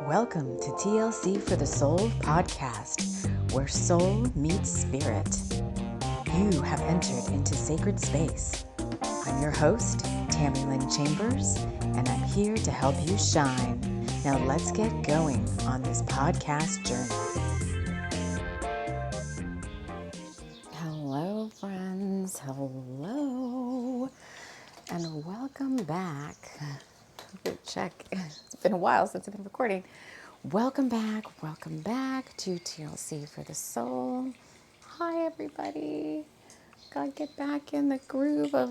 Welcome to TLC for the Soul podcast, where soul meets spirit. You have entered into sacred space. I'm your host, TAMI Chambers, and I'm here to help you shine. Now let's get going on this podcast journey. Hello, friends. Hello. And welcome back. Check. It's been a while since I've been recording. Welcome back to TLC for the Soul. Hi, everybody. Gotta get back in the groove. I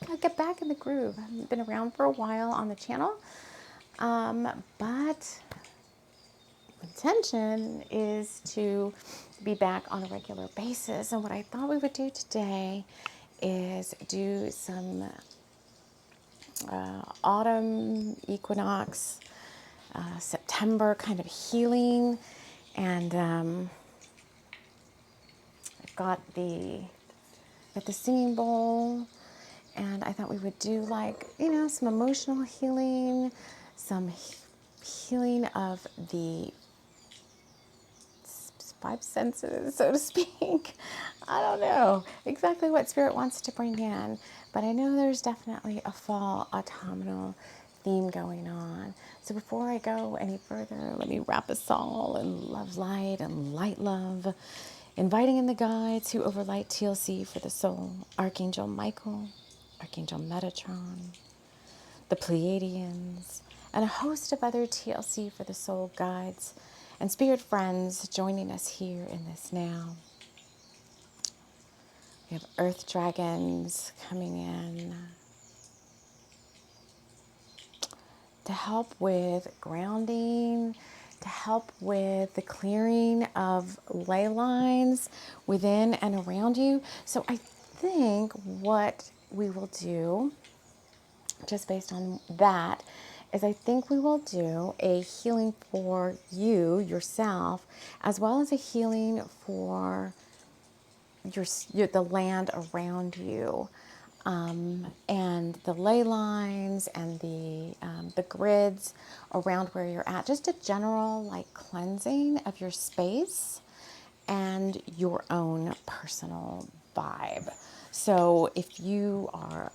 haven't been around for a while on the channel, but intention is to be back on a regular basis. And what I thought we would do today is do some autumn equinox, September kind of healing, and I've got the singing bowl, and I thought we would do some emotional healing, some healing of the five senses, so to speak. I don't know exactly what Spirit wants to bring in, but I know there's definitely a fall autumnal theme going on. So before I go any further, let me wrap us all in love light and light love, inviting in the guides who overlight TLC for the soul: Archangel Michael, Archangel Metatron, the Pleiadians, and a host of other TLC for the soul guides and spirit friends joining us here in this now. We have earth dragons coming in to help with grounding, to help with the clearing of ley lines within and around you. So I think what we will do, just based on that, is I think we will do a healing for you, yourself, as well as a healing for the land around you, and the ley lines and the grids around where you're at. Just a general cleansing of your space and your own personal vibe. So if you are,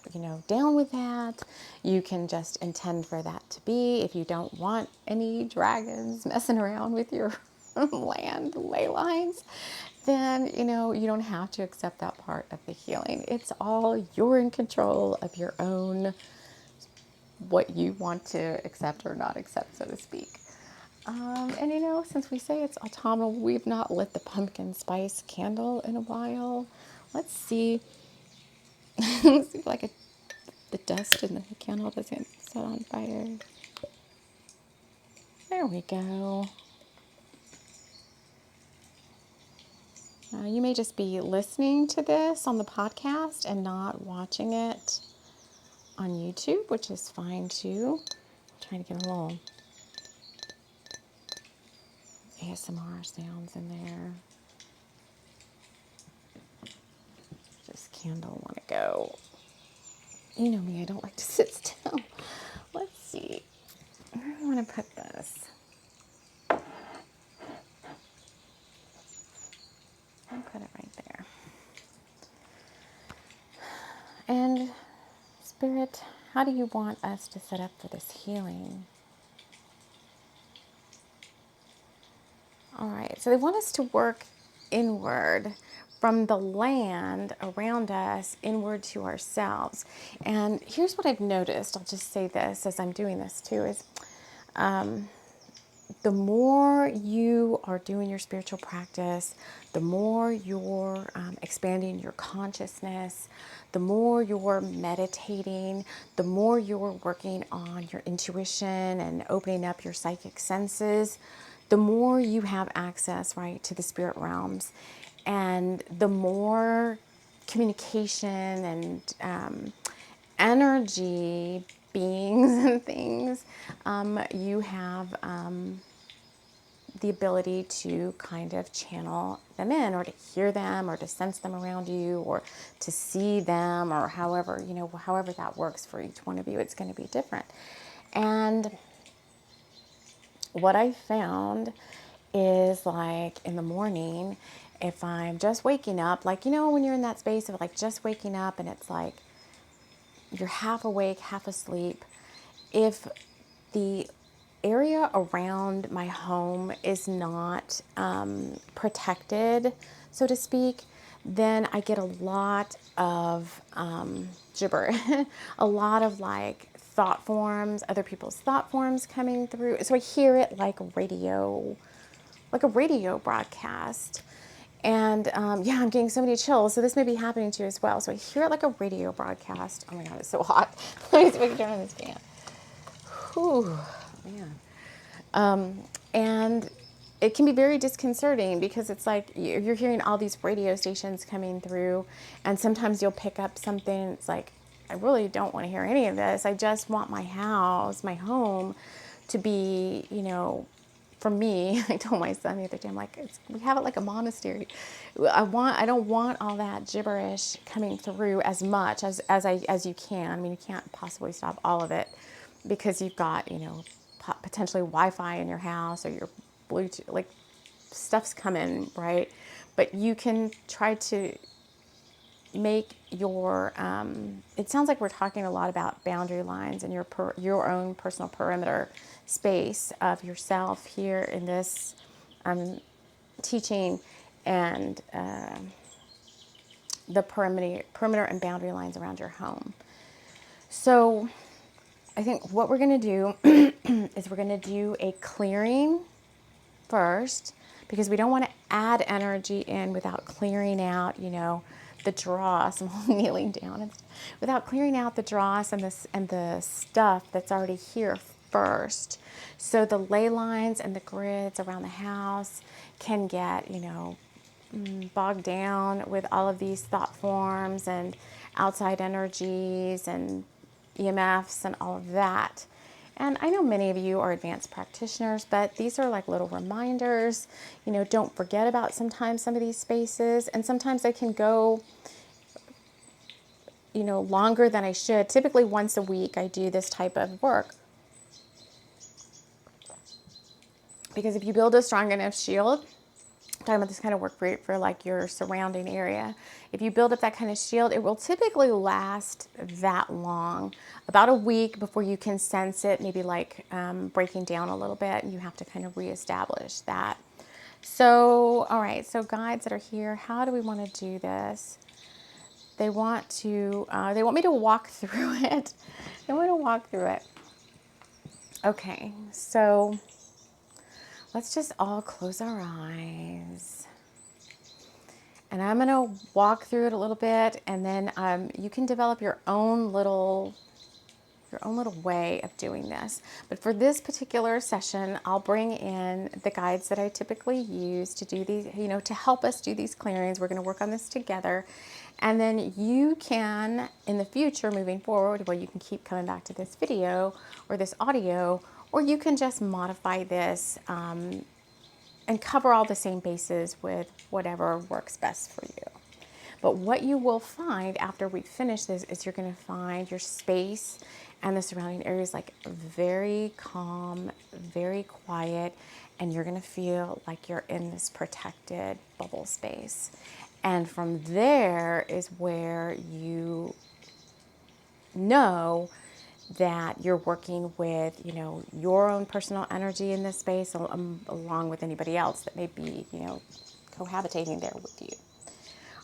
down with that, you can just intend for that to be. If you don't want any dragons messing around with your land ley lines, then, you don't have to accept that part of the healing. It's all you're in control of your own, what you want to accept or not accept, so to speak. And since we say it's autumnal, we've not lit the pumpkin spice candle in a while. Let's see. Let's see if the dust in the candle doesn't set on fire. There we go. You may just be listening to this on the podcast and not watching it on YouTube, which is fine too. I'm trying to get a little ASMR sounds in there. This candle want to go. You know me, I don't like to sit still. Let's see. Where do I want to put this? I'll put it right there. And Spirit, how do you want us to set up for this healing? All right, so they want us to work inward from the land around us inward to ourselves. And here's what I've noticed. I'll just say this as I'm doing this too, is the more you are doing your spiritual practice, the more you're expanding your consciousness, the more you're meditating, the more you're working on your intuition and opening up your psychic senses, the more you have access, right, to the spirit realms. And the more communication and energy, beings and things, you have the ability to kind of channel them in, or to hear them, or to sense them around you, or to see them, or however that works for each one of you. It's going to be different. And what I found is like in the morning, if I'm just waking up, like, when you're in that space of like just waking up and it's like you're half awake, half asleep, if the area around my home is not protected, so to speak, then I get a lot of gibber, a lot of like thought forms, other people's thought forms coming through. So I hear it like a radio broadcast. And yeah, I'm getting so many chills. So this may be happening to you as well. So I hear it like a radio broadcast. Oh my God, it's so hot. Let me see if I can turn on this fan. Whew, man. And it can be very disconcerting because it's like you're hearing all these radio stations coming through, and sometimes you'll pick up something. It's like, I really don't want to hear any of this. I just want my house, my home to be, for me. I told my son the other day, I'm like, we have it like a monastery. I don't want all that gibberish coming through as much as you can. I mean, you can't possibly stop all of it because you've got, potentially Wi-Fi in your house or your Bluetooth, like stuff's coming, right? But you can try to make your, it sounds like we're talking a lot about boundary lines and your own personal perimeter space of yourself here in this teaching, and the perimeter and boundary lines around your home. So I think what we're going to do is we're going to do a clearing first, because we don't want to add energy in without clearing out, the dross. I'm kneeling down, and without clearing out the dross and the stuff that's already here first. So the ley lines and the grids around the house can get, bogged down with all of these thought forms and outside energies and EMFs and all of that. And I know many of you are advanced practitioners, but these are like little reminders. Don't forget about sometimes some of these spaces. And sometimes I can go, longer than I should. Typically once a week I do this type of work. Because if you build a strong enough shield, I'm talking about this kind of work for like your surrounding area. If you build up that kind of shield, it will typically last that long, about a week before you can sense it, maybe like breaking down a little bit, and you have to kind of reestablish that. So, all right, so guides that are here, how do we want to do this? They want me to walk through it. They want to walk through it. Okay, so let's just all close our eyes. And I'm going to walk through it a little bit, and then you can develop your own little way of doing this. But for this particular session, I'll bring in the guides that I typically use to do these, to help us do these clearings. We're going to work on this together. And then you can, in the future, moving forward, you can keep coming back to this video or this audio, or you can just modify this and cover all the same bases with whatever works best for you. But what you will find after we finish this is you're going to find your space and the surrounding areas like very calm, very quiet, and you're going to feel like you're in this protected bubble space. And from there is where you know that you're working with, your own personal energy in this space, along with anybody else that may be, cohabitating there with you.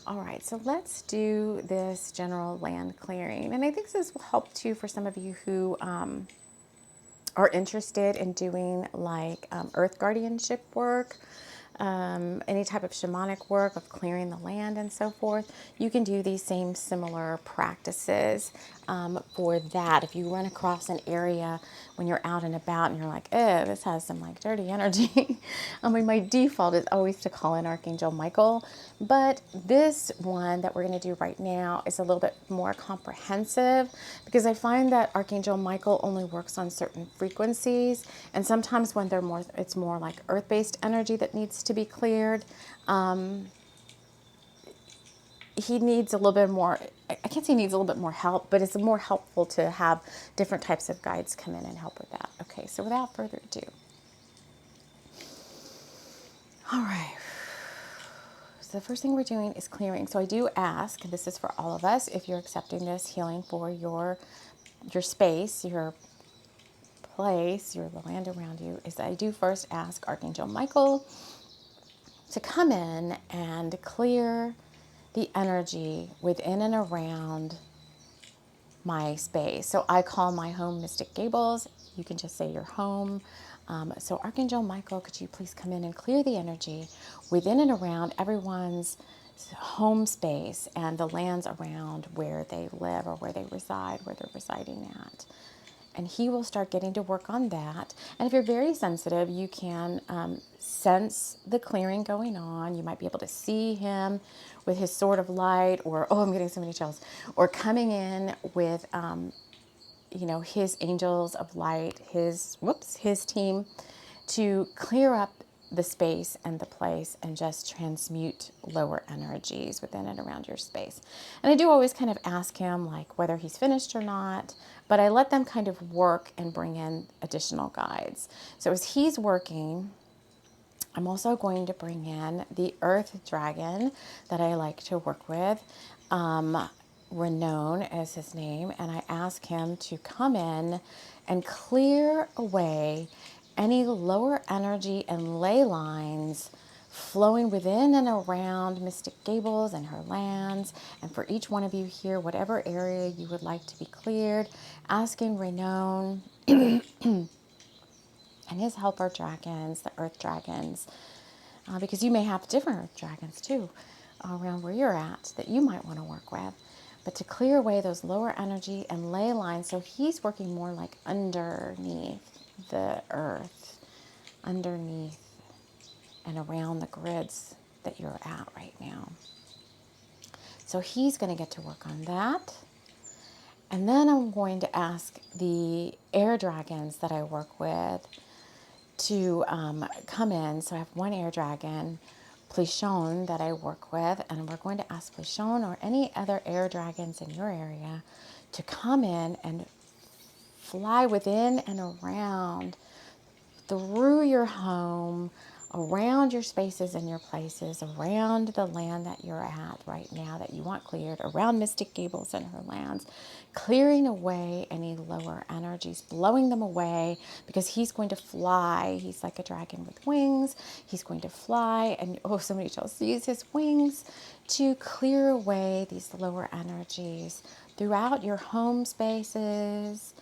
All right, so let's do this general land clearing. And I think this will help too for some of you who are interested in doing like earth guardianship work, any type of shamanic work of clearing the land and so forth. You can do these same similar practices for that. If you run across an area when you're out and about and you're like, oh, this has some like dirty energy. I mean, my default is always to call in Archangel Michael, but this one that we're going to do right now is a little bit more comprehensive, because I find that Archangel Michael only works on certain frequencies, and sometimes when it's more like earth-based energy that needs to be cleared. He needs a little bit more, I can't say he needs a little bit more help, but it's more helpful to have different types of guides come in and help with that. Okay, so without further ado, All right. So the first thing we're doing is clearing. So I do ask, this is for all of us, if you're accepting this healing for your space, your place, your the land around you, is I do first ask Archangel Michael to come in and clear the energy within and around my space. So I call my home Mystic Gables. You can just say your home. So Archangel Michael, could you please come in and clear the energy within and around everyone's home space and the lands around where they live or where they reside, where they're residing at. And he will start getting to work on that. And if you're very sensitive, you can sense the clearing going on. You might be able to see him with his sword of light, or, oh, I'm getting so many chills, or coming in with, his angels of light, his team, to clear up the space and the place and just transmute lower energies within and around your space. And I do always kind of ask him like whether he's finished or not, but I let them kind of work and bring in additional guides. So as he's working, I'm also going to bring in the earth dragon that I like to work with. Renown is his name, and I ask him to come in and clear away any lower energy and ley lines flowing within and around Mystic Gables and her lands. And for each one of you here, whatever area you would like to be cleared, asking Renown and his helper dragons, the earth dragons, because you may have different earth dragons too around where you're at that you might want to work with. But to clear away those lower energy and ley lines, so he's working more like underneath the earth, underneath and around the grids that you're at right now. So he's going to get to work on that. And then I'm going to ask the air dragons that I work with to come in. So I have one air dragon, Plishon, that I work with, and we're going to ask Plishon or any other air dragons in your area to come in and fly within and around, through your home, around your spaces and your places, around the land that you're at right now that you want cleared, around Mystic Gables and her lands, clearing away any lower energies, blowing them away, because he's going to fly. He's like a dragon with wings. He's going to fly, and oh, somebody else use his wings to clear away these lower energies throughout your home spaces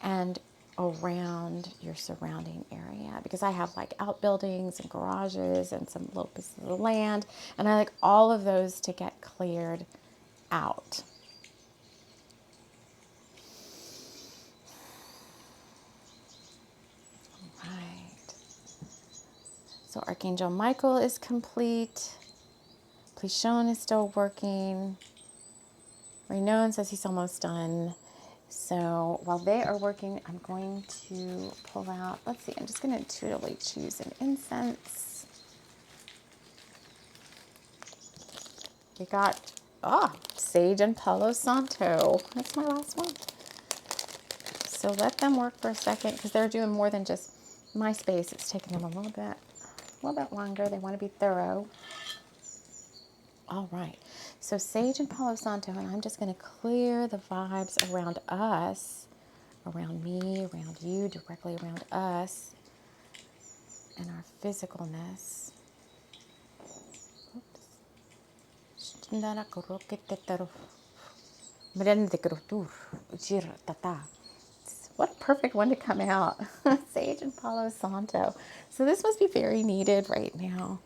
and around your surrounding area, because I have like outbuildings and garages and some little pieces of the land, and I like all of those to get cleared out. All right. So Archangel Michael is complete. Plishon is still working. Renown says he's almost done. So while they are working, I'm going to pull out, let's see, I'm just going to intuitively choose an incense. You got, sage and Palo Santo. That's my last one. So let them work for a second, because they're doing more than just my space. It's taking them a little bit longer. They want to be thorough. All right. So sage and Palo Santo, and I'm just going to clear the vibes around us, around me, around you, directly around us, and our physicalness. What a perfect one to come out. Sage and Palo Santo. So this must be very needed right now.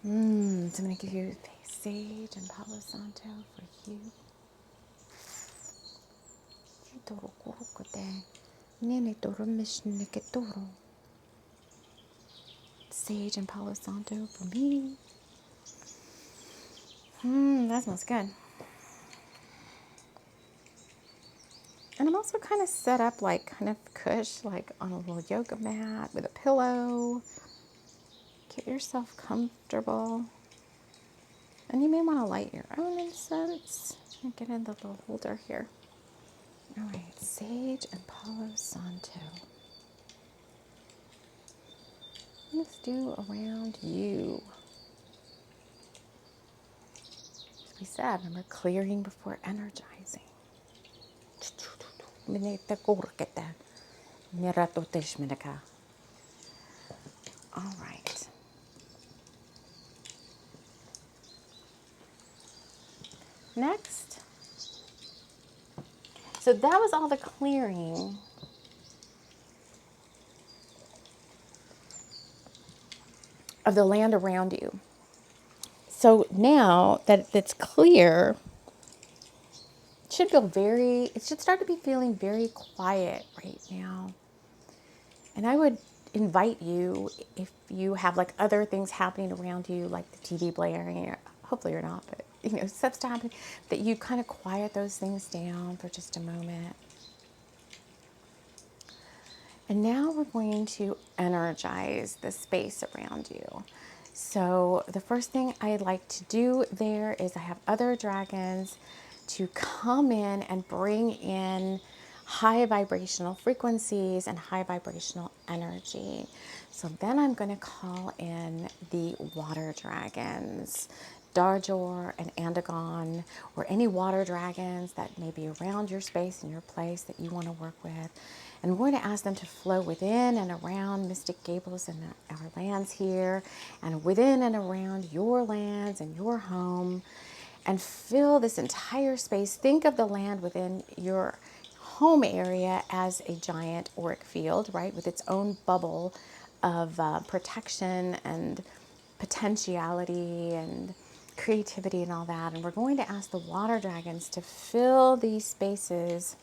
So I'm going to give you sage and Palo Santo for you. Sage and Palo Santo for me. That smells good. And I'm also kind of set up like kind of cush, like on a little yoga mat with a pillow. Get yourself comfortable. And you may want to light your own incense. Get in the little holder here. All right, sage and Palo Santo. Let's do around you. As we said, remember, clearing before energizing. All right. Next. So that was all the clearing. Of the land around you. So now that it's clear, it should start to be feeling very quiet right now. And I would invite you, if you have like other things happening around you, like the TV blaring, or hopefully you're not, but stuff's happening, that you kind of quiet those things down for just a moment. And now we're going to energize the space around you. So the first thing I'd like to do there is I have other dragons to come in and bring in high vibrational frequencies and high vibrational energy. So then I'm going to call in the water dragons, Darjor and Andagon, or any water dragons that may be around your space and your place that you want to work with. And we're going to ask them to flow within and around Mystic Gables and our lands here, and within and around your lands and your home, and fill this entire space. Think of the land within your home area as a giant auric field, right, with its own bubble of protection and potentiality and creativity and all that. And we're going to ask the water dragons to fill these spaces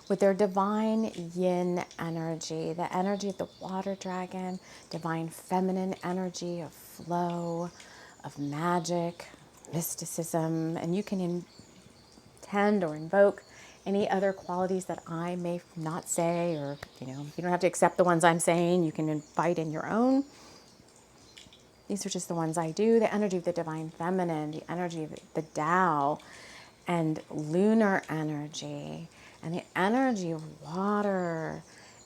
with their divine yin energy, the energy of the water dragon, divine feminine energy of flow, of magic, mysticism. And you can intend or invoke any other qualities that I may not say, or you don't have to accept the ones I'm saying. You can invite in your own. These are just the ones I do. The energy of the divine feminine, the energy of the Tao, and lunar energy, and the energy of water,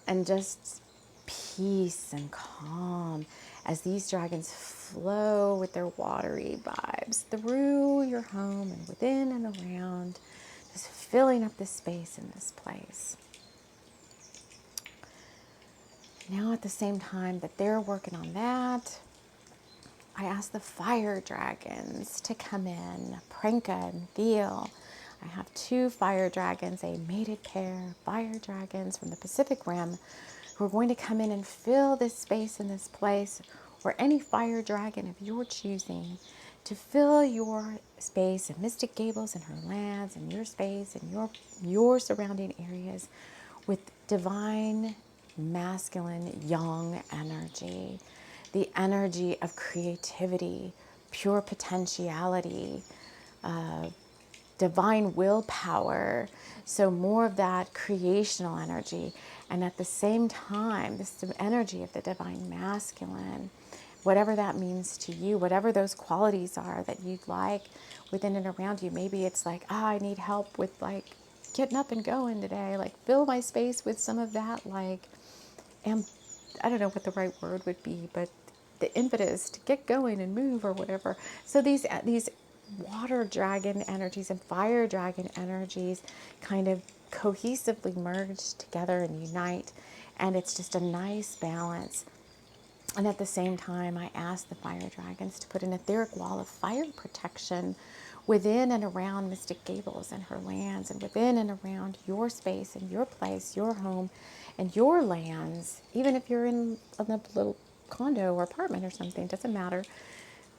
and just peace and calm as these dragons flow with their watery vibes through your home and within and around, just filling up this space in this place. Now at the same time that they're working on that, I ask the fire dragons to come in, Pranka and Theo. I have 2 fire dragons, a mated pair, fire dragons from the Pacific Rim, who are going to come in and fill this space in this place, or any fire dragon of your choosing, to fill your space and Mystic Gables and her lands and your space and your surrounding areas with divine masculine yang energy, the energy of creativity, pure potentiality, divine willpower. So more of that creational energy. And at the same time, this energy of the divine masculine, whatever that means to you, whatever those qualities are that you'd like within and around you. Maybe it's like, I need help with like getting up and going today. Like fill my space with some of that, like, I don't know what the right word would be, but the impetus to get going and move or whatever. So these water dragon energies and fire dragon energies kind of cohesively merge together and unite, and it's just a nice balance. And at the same time, I ask the fire dragons to put an etheric wall of fire protection within and around Mystic Gables and her lands, and within and around your space and your place, your home and your lands. Even if you're in a little condo or apartment or something, doesn't matter.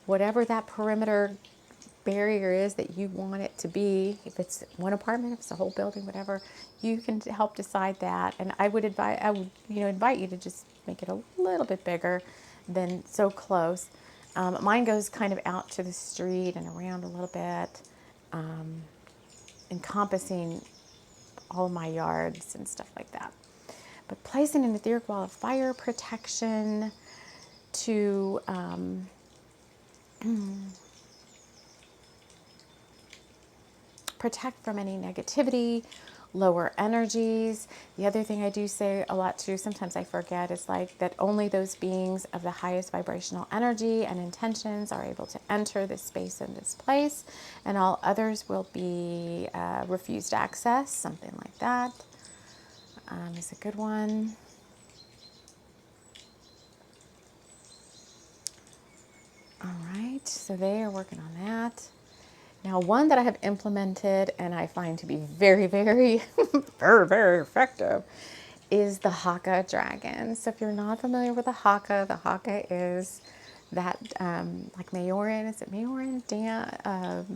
Whatever that perimeter barrier is that you want it to be, if it's one apartment, if it's a whole building, whatever, you can help decide that. And I would invite you to just make it a little bit bigger than so close. Mine goes kind of out to the street and around a little bit, encompassing all my yards and stuff like that. But placing an etheric wall of fire protection to protect from any negativity lower energies. The other thing I do say a lot too, sometimes I forget, is like that only those beings of the highest vibrational energy and intentions are able to enter this space and this place, and all others will be refused access, something like that. Is a good one. All right, so they are working on that. Now, one that I have implemented and I find to be very, very, very effective is the Haka dragon. So if you're not familiar with the Haka is that like Mayoran, is it Mayoran dance?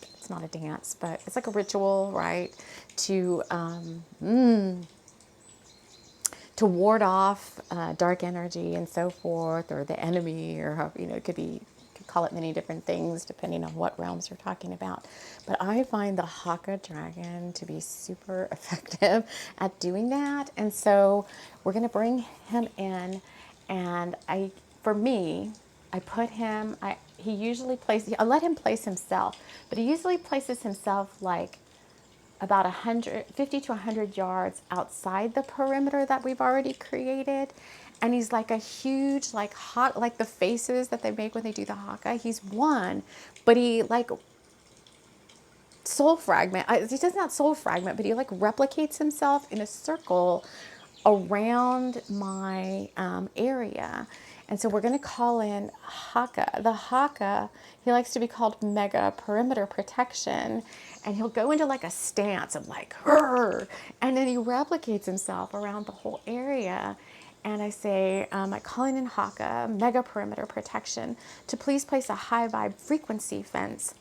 It's not a dance, but it's like a ritual, right? To ward off dark energy and so forth, or the enemy, or how, it could be, you could call it many different things depending on what realms you're talking about. But I find the Haka dragon to be super effective at doing that. And so we're going to bring him in, and for me, I put him, he usually places, I let him place himself, but he usually places himself like about 50 to 100 yards outside the perimeter that we've already created. And he's like a huge, like hot, like the faces that they make when they do the haka. He's one, but he like soul fragment. He does not soul fragment, but he like replicates himself in a circle around my area. And so we're going to call in Haka. The Haka, he likes to be called Mega Perimeter Protection. And he'll go into like a stance of like, "Rrr," and then he replicates himself around the whole area. And I say, I call in Haka, Mega Perimeter Protection, to please place a high vibe frequency fence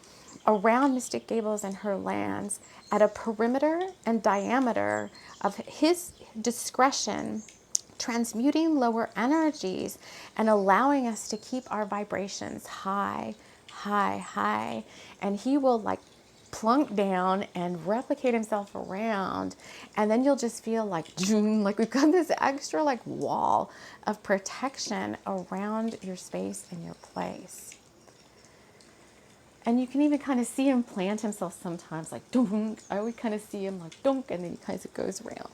around Mystic Gables and her lands at a perimeter and diameter of his discretion, transmuting lower energies and allowing us to keep our vibrations high, high, high. And he will like plunk down and replicate himself around, and then you'll just feel like we've got this extra like wall of protection around your space and your place. And you can even kind of see him plant himself sometimes like dunk. I always kind of see him like dunk, and then he kind of goes around.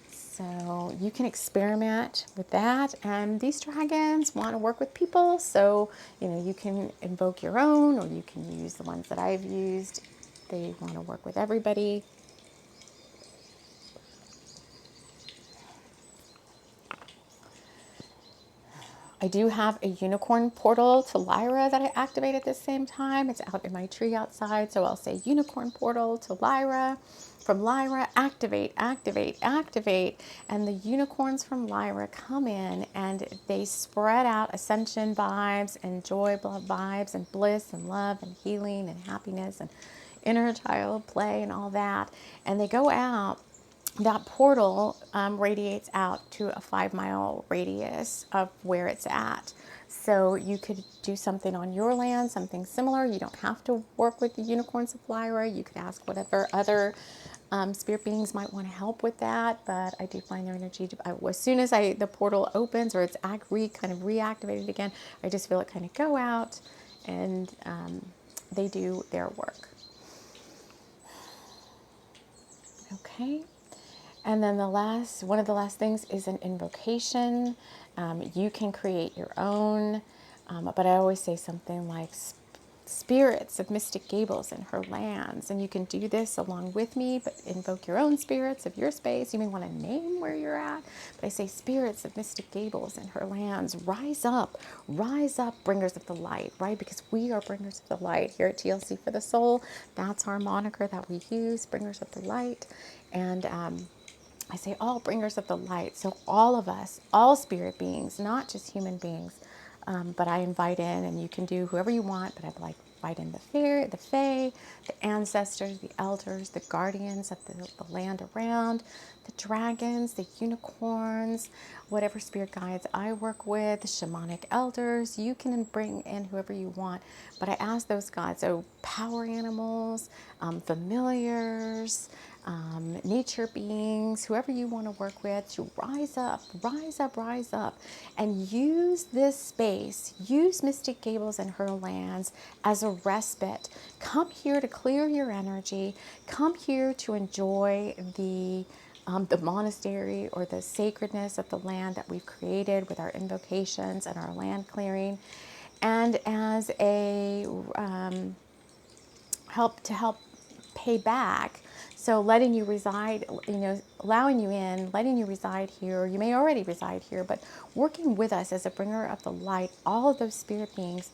So you can experiment with that. And these dragons want to work with people. So, you can invoke your own, or you can use the ones that I've used. They want to work with everybody. I do have a unicorn portal to Lyra that I activate at the same time. It's out in my tree outside. So I'll say unicorn portal to Lyra. From Lyra, activate, activate, activate. And the unicorns from Lyra come in and they spread out ascension vibes and joy vibes and bliss and love and healing and happiness and inner child play and all that. And they go out. That portal radiates out to a 5-mile radius of where it's at. So you could do something on your land, something similar. You don't have to work with the unicorns of Lyra. You could ask whatever other spirit beings might want to help with that. But I do find their energy, as soon as the portal opens or it's kind of reactivated again, I just feel it kind of go out, and they do their work. Okay. And then one of the last things is an invocation. You can create your own, but I always say something like spirits of Mystic Gables and her lands. And you can do this along with me, but invoke your own spirits of your space. You may want to name where you're at, but I say spirits of Mystic Gables and her lands, rise up, bringers of the light, right? Because we are bringers of the light here at TLC for the Soul. That's our moniker that we use, bringers of the light. And I say all bringers of the light. So all of us, all spirit beings, not just human beings. But I invite in, and you can do whoever you want, but I invite in the fae, the ancestors, the elders, the guardians of the land around, the dragons, the unicorns, whatever spirit guides I work with, the shamanic elders. You can bring in whoever you want, but I ask those guides, so power animals, familiars, nature beings, whoever you want to work with, to rise up, rise up, rise up, and use this space, use Mystic Gables and her lands as a respite. Come here to clear your energy. Come here to enjoy the monastery or the sacredness of the land that we've created with our invocations and our land clearing, and as a help pay back. So letting you reside, allowing you in, letting you reside here. You may already reside here, but working with us as a bringer of the light, all of those spirit beings,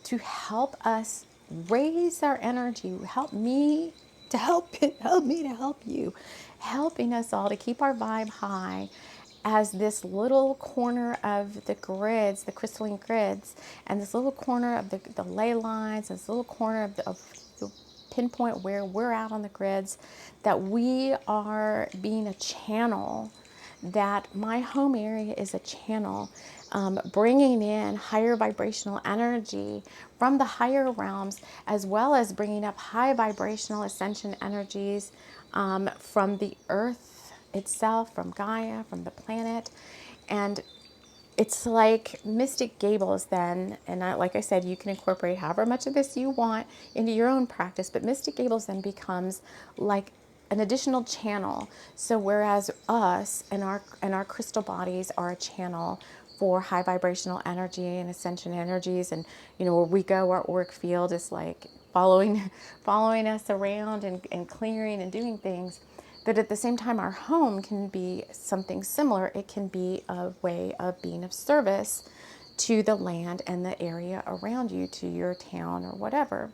to help us raise our energy, help me to help me to help you, helping us all to keep our vibe high as this little corner of the grids, the crystalline grids, and this little corner of the ley lines, this little corner of the pinpoint where we're out on the grids, that we are being a channel, that my home area is a channel, bringing in higher vibrational energy from the higher realms, as well as bringing up high vibrational ascension energies from the earth itself, from Gaia, from the planet. And it's like Mystic Gables then, and like I said, you can incorporate however much of this you want into your own practice, but Mystic Gables then becomes like an additional channel. So whereas us and our crystal bodies are a channel for high vibrational energy and ascension energies, and where we go, our auric field is like following us around and clearing and doing things. But at the same time, our home can be something similar. It can be a way of being of service to the land and the area around you, to your town or whatever.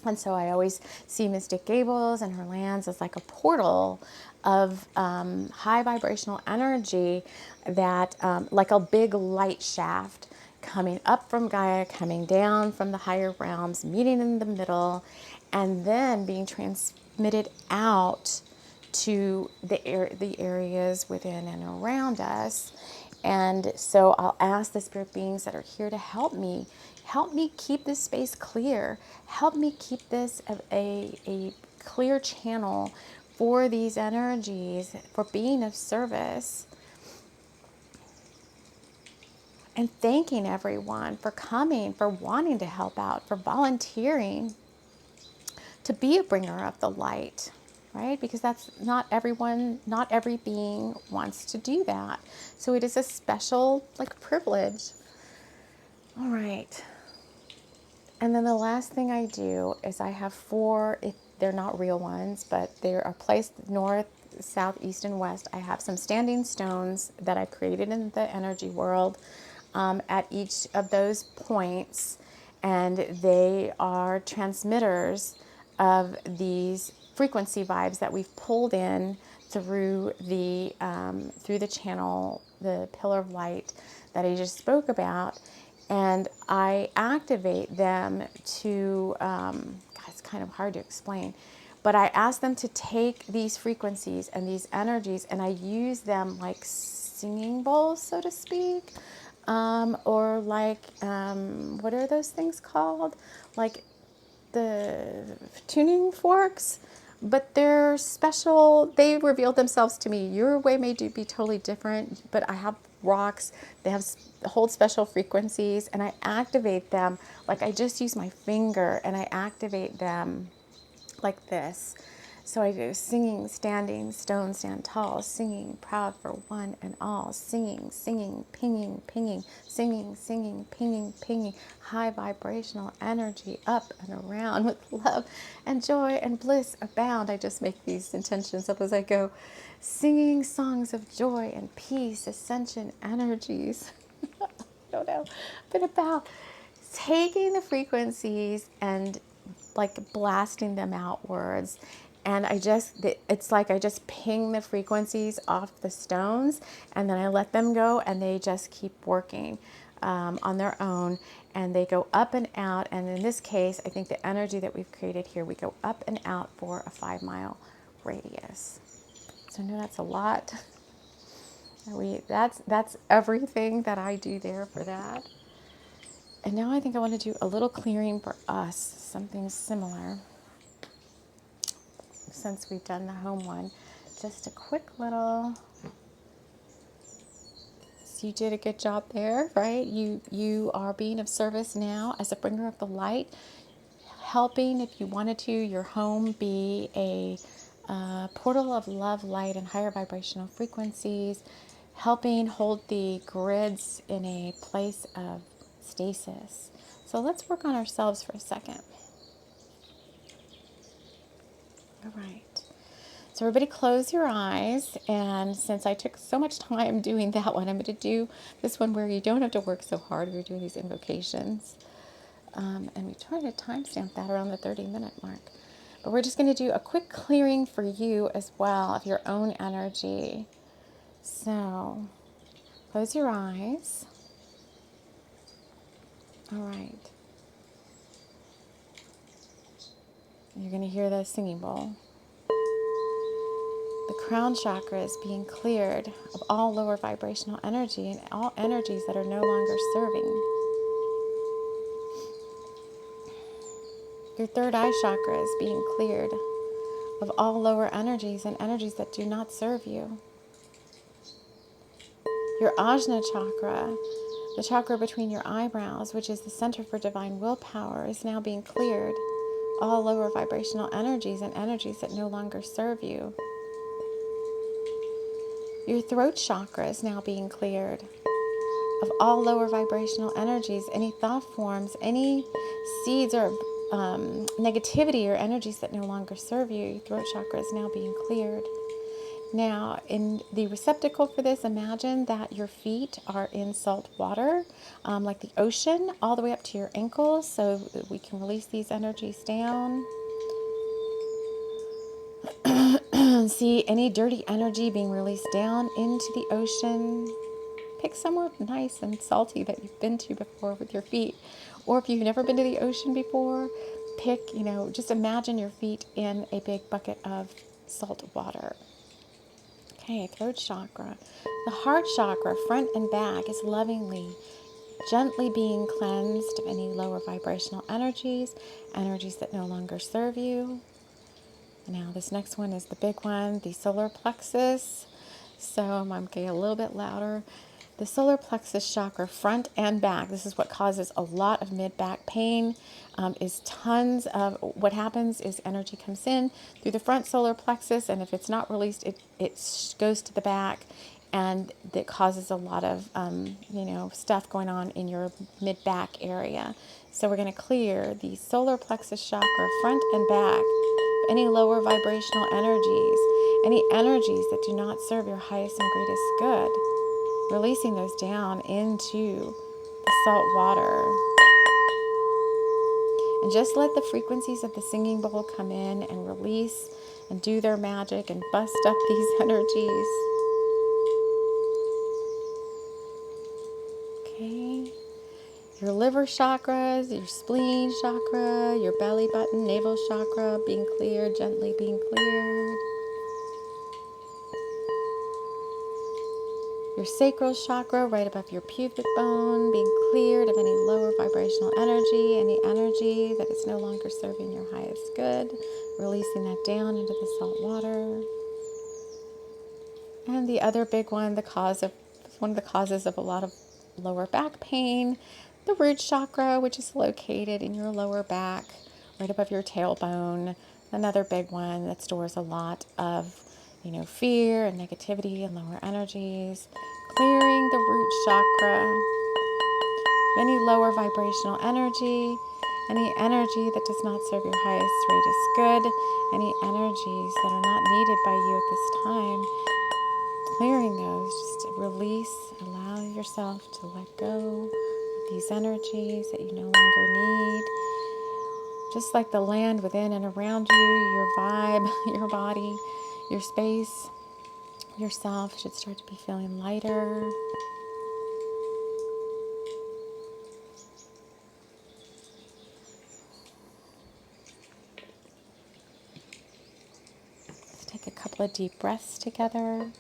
And so I always see Mystic Gables and her lands as like a portal of high vibrational energy, that like a big light shaft coming up from Gaia, coming down from the higher realms, meeting in the middle, and then being transmitted out to the areas within and around us. And so I'll ask the spirit beings that are here to help me keep this space clear, help me keep this a clear channel for these energies, for being of service. And thanking everyone for coming, for wanting to help out, for volunteering to be a bringer of the light, right? Because that's not everyone, not every being wants to do that. So it is a special privilege. All right. And then the last thing I do is I have 4, they're not real ones, but they are placed north, south, east, and west. I have some standing stones that I created in the energy world at each of those points. And they are transmitters of these frequency vibes that we've pulled in through the channel, the pillar of light that I just spoke about. And I activate them to, it's kind of hard to explain, but I ask them to take these frequencies and these energies, and I use them like singing bowls, so to speak, or like, what are those things called? Like the tuning forks, but they're special. They revealed themselves to me. Your way may be totally different, but I have rocks. They hold special frequencies, and I activate them. Like I just use my finger and I activate them like this. So I do singing, standing, stone, stand tall, singing, proud for one and all, singing, singing, pinging, pinging, singing, singing, pinging, pinging, high vibrational energy up and around with love and joy and bliss abound. I just make these intentions up as I go, singing songs of joy and peace, ascension energies. I don't know, but about taking the frequencies and like blasting them outwards. And it's like I just ping the frequencies off the stones, and then I let them go, and they just keep working on their own, and they go up and out. And in this case, I think the energy that we've created here, we go up and out for a 5-mile radius. So I know that's a lot. That's everything that I do there for that. And now I think I want to do a little clearing for us, something similar, since we've done the home one. Just a quick little. So you did a good job there, right? You are being of service now as a bringer of the light, helping, if you wanted to, your home be a portal of love, light, and higher vibrational frequencies, helping hold the grids in a place of stasis. So let's work on ourselves for a second. All right. So everybody close your eyes. And since I took so much time doing that one, I'm going to do this one where you don't have to work so hard. We're doing these invocations. And we try to timestamp that around the 30-minute mark. But we're just going to do a quick clearing for you as well of your own energy. So close your eyes. All right. You're going to hear the singing bowl. The crown chakra is being cleared of all lower vibrational energy and all energies that are no longer serving. Your third eye chakra is being cleared of all lower energies and energies that do not serve you. Your ajna chakra, the chakra between your eyebrows, which is the center for divine willpower, is now being cleared. All lower vibrational energies and energies that no longer serve you. Your throat chakra is now being cleared of all lower vibrational energies, any thought forms, any seeds or negativity or energies that no longer serve you. Your throat chakra is now being cleared. Now, in the receptacle for this, imagine that your feet are in salt water, like the ocean, all the way up to your ankles, so that we can release these energies down. See any dirty energy being released down into the ocean. Pick somewhere nice and salty that you've been to before with your feet. Or if you've never been to the ocean before, pick, just imagine your feet in a big bucket of salt water. Okay, throat chakra. The heart chakra, front and back, is lovingly, gently being cleansed of any lower vibrational energies, energies that no longer serve you. Now this next one is the big one, the solar plexus. So I'm getting a little bit louder. The solar plexus chakra, front and back, this is what causes a lot of mid-back pain, is tons of, what happens is energy comes in through the front solar plexus, and if it's not released, it goes to the back, and that causes a lot of, stuff going on in your mid-back area. So we're going to clear the solar plexus chakra, front and back, any lower vibrational energies, any energies that do not serve your highest and greatest good. Releasing those down into the salt water. And just let the frequencies of the singing bowl come in and release and do their magic and bust up these energies. Okay. Your liver chakras, your spleen chakra, your belly button, navel chakra being cleared, gently being cleared. Your sacral chakra right above your pubic bone being cleared of any lower vibrational energy, any energy that is no longer serving your highest good, releasing that down into the salt water. And the other big one, one of the causes of a lot of lower back pain, the root chakra, which is located in your lower back, right above your tailbone. Another big one that stores a lot of fear and negativity and lower energies. Clearing the root chakra, any lower vibrational energy, any energy that does not serve your highest, greatest good, any energies that are not needed by you at this time. Clearing those, just release, allow yourself to let go of these energies that you no longer need. Just like the land within and around you, your vibe, your body, your space, yourself should start to be feeling lighter. Let's take a couple couple of deep breaths together.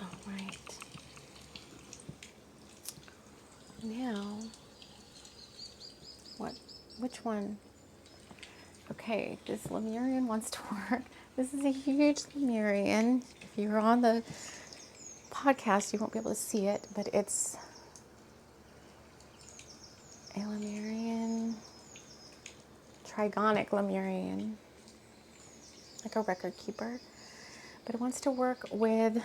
All right. Now, which one? Okay, this Lemurian wants to work. This is a huge Lemurian. If you're on the podcast, you won't be able to see it, but it's a Lemurian, trigonic Lemurian, like a record keeper. But it wants to work with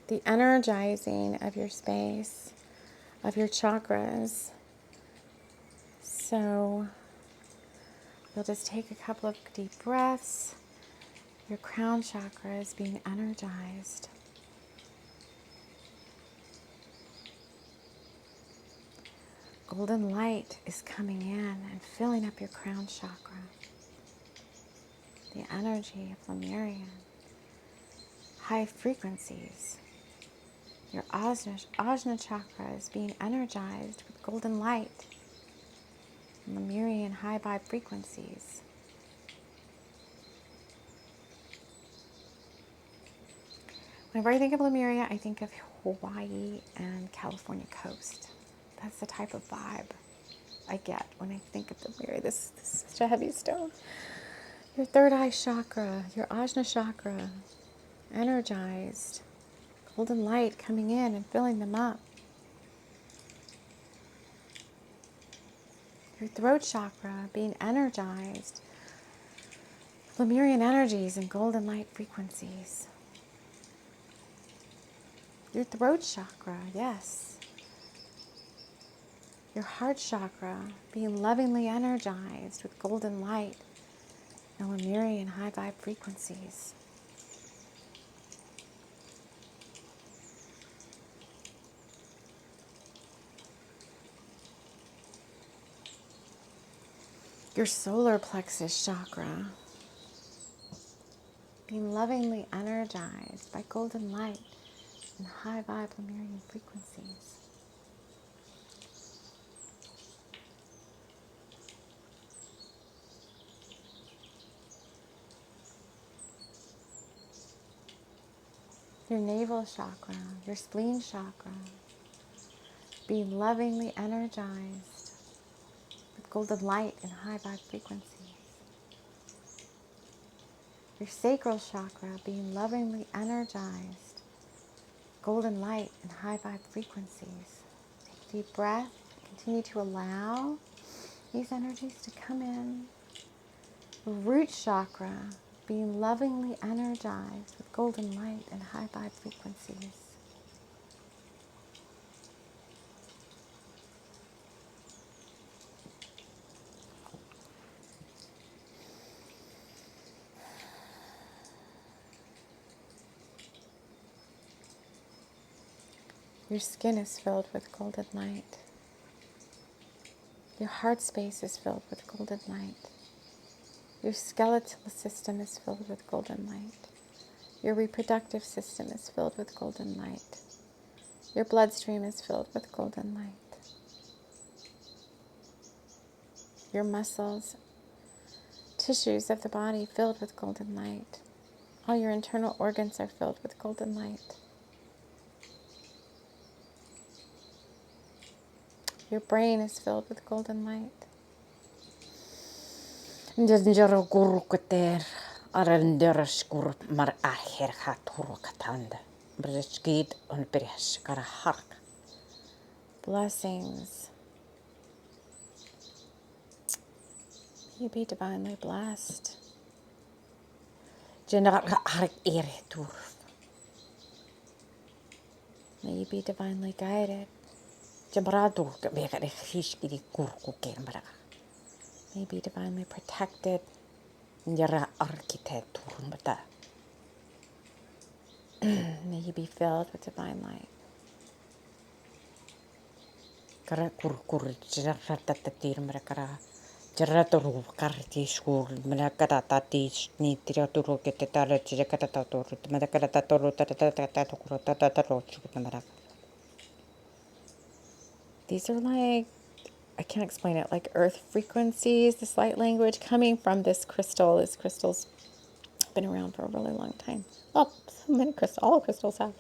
the energizing of your space, of your chakras. So you'll just take a couple of deep breaths. Your crown chakra is being energized. Golden light is coming in and filling up your crown chakra. The energy of Lemurian. High frequencies. Your Ajna chakra is being energized with golden light. Lemurian high vibe frequencies. Whenever I think of Lemuria, I think of Hawaii and California coast. That's the type of vibe I get when I think of Lemuria. This is such a heavy stone. Your third eye chakra, your Ajna chakra, energized. Golden light coming in and filling them up. Your throat chakra being energized. Lemurian energies and golden light frequencies. Your throat chakra, yes. Your heart chakra being lovingly energized with golden light and Lemurian high vibe frequencies. Your solar plexus chakra being lovingly energized by golden light and high vibe Lemurian frequencies. Your navel chakra, your spleen chakra being lovingly energized with golden light and high vibe frequencies. Your sacral chakra being lovingly energized, golden light and high vibe frequencies. Take a deep breath. Continue to allow these energies to come in. Root chakra being lovingly energized with golden light and high vibe frequencies. Your skin is filled with golden light. Your heart space is filled with golden light. Your skeletal system is filled with golden light. Your reproductive system is filled with golden light. Your bloodstream is filled with golden light. Your muscles, tissues of the body filled with golden light. All your internal organs are filled with golden light. Your brain is filled with golden light. Njaro guru kuter aranderash guru mar aher haturu katanda. Breskid on bresh karahark. Blessings. You be divinely blessed. Jenar ark ere turf. May you be divinely guided. Jamradur begare hishkiri gurku kermara. May you be divinely protected. Njara arkitektur mata. May you be filled with divine light. Kara kurkur jaratatir marakara. Jaraturu karti skur manakatati ni tiraturu ketetara chirakatatur. Manakatatoru tatatatatakuru tatataro chukamarak. These are like, I can't explain it, like earth frequencies, this light language coming from this crystal. This crystal's been around for a really long time. Oh, so many crystals, all crystals have.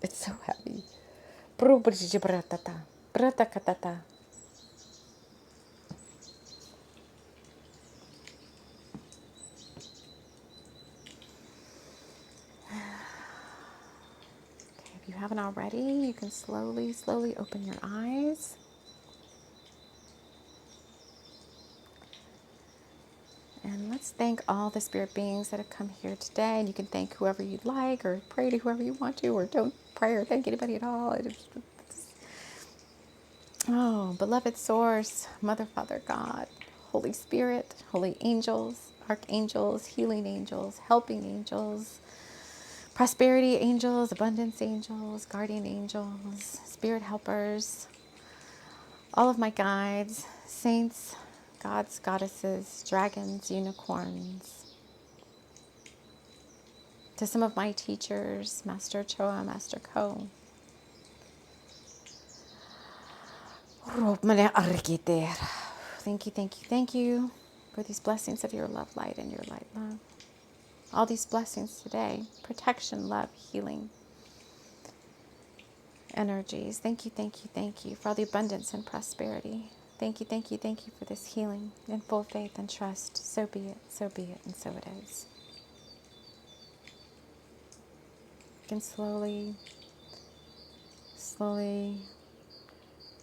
It's so heavy. If you haven't already, you can slowly, slowly open your eyes. And let's thank all the spirit beings that have come here today. And you can thank whoever you'd like, or pray to whoever you want to, or don't pray or thank anybody at all. Oh, beloved Source, Mother, Father, God, Holy Spirit, holy angels, archangels, healing angels, helping angels, prosperity angels, abundance angels, guardian angels, spirit helpers, all of my guides, saints, gods, goddesses, dragons, unicorns, to some of my teachers, Master Choa, Master Ko. Thank you, thank you, thank you for these blessings of your love light and your light love. All these blessings today, protection, love, healing, energies. Thank you, thank you, thank you for all the abundance and prosperity. Thank you, thank you, thank you for this healing in full faith and trust. So be it, and so it is. You can slowly,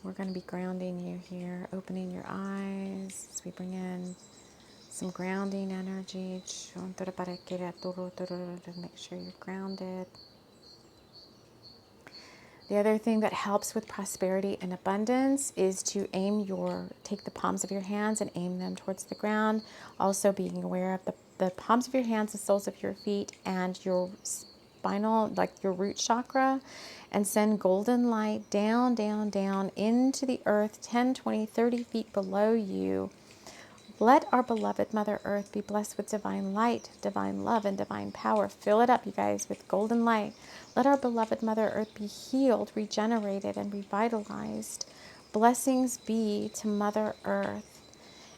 we're going to be grounding you here, opening your eyes as we bring in some grounding energy. Make sure you're grounded. The other thing that helps with prosperity and abundance is to take the palms of your hands and aim them towards the ground. Also being aware of the palms of your hands, the soles of your feet, and your spinal, like your root chakra, and send golden light down, down, down into the earth, 10, 20, 30 feet below you. Let our beloved Mother Earth be blessed with divine light, divine love, and divine power. Fill it up, you guys, with golden light. Let our beloved Mother Earth be healed, regenerated, and revitalized. Blessings be to Mother Earth.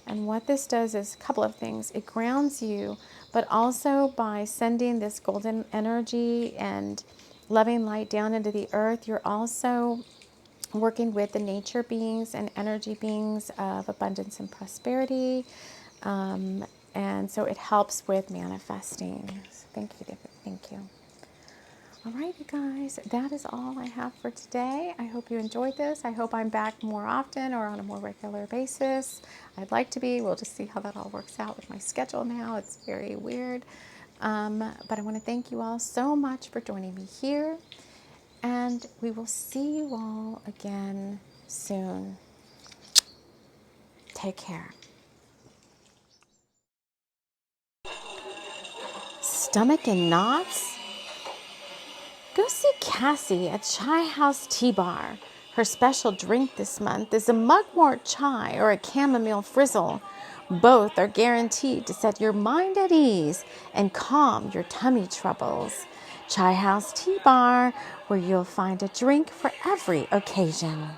And what this does is a couple of things. It grounds you, but also by sending this golden energy and loving light down into the earth, you're also working with the nature beings and energy beings of abundance and prosperity. And so it helps with manifesting. So thank you, David. Thank you. All right, you guys, that is all I have for today. I hope you enjoyed this. I hope I'm back more often or on a more regular basis. I'd like to be. We'll just see how that all works out with my schedule now. It's very weird. But I want to thank you all so much for joining me here. And we will see you all again soon. Take care. Stomach in knots? Go see Cassie at Chai House Tea Bar. Her special drink this month is a mugwort chai or a chamomile frizzle. Both are guaranteed to set your mind at ease and calm your tummy troubles. Chai House Tea Bar, where you'll find a drink for every occasion.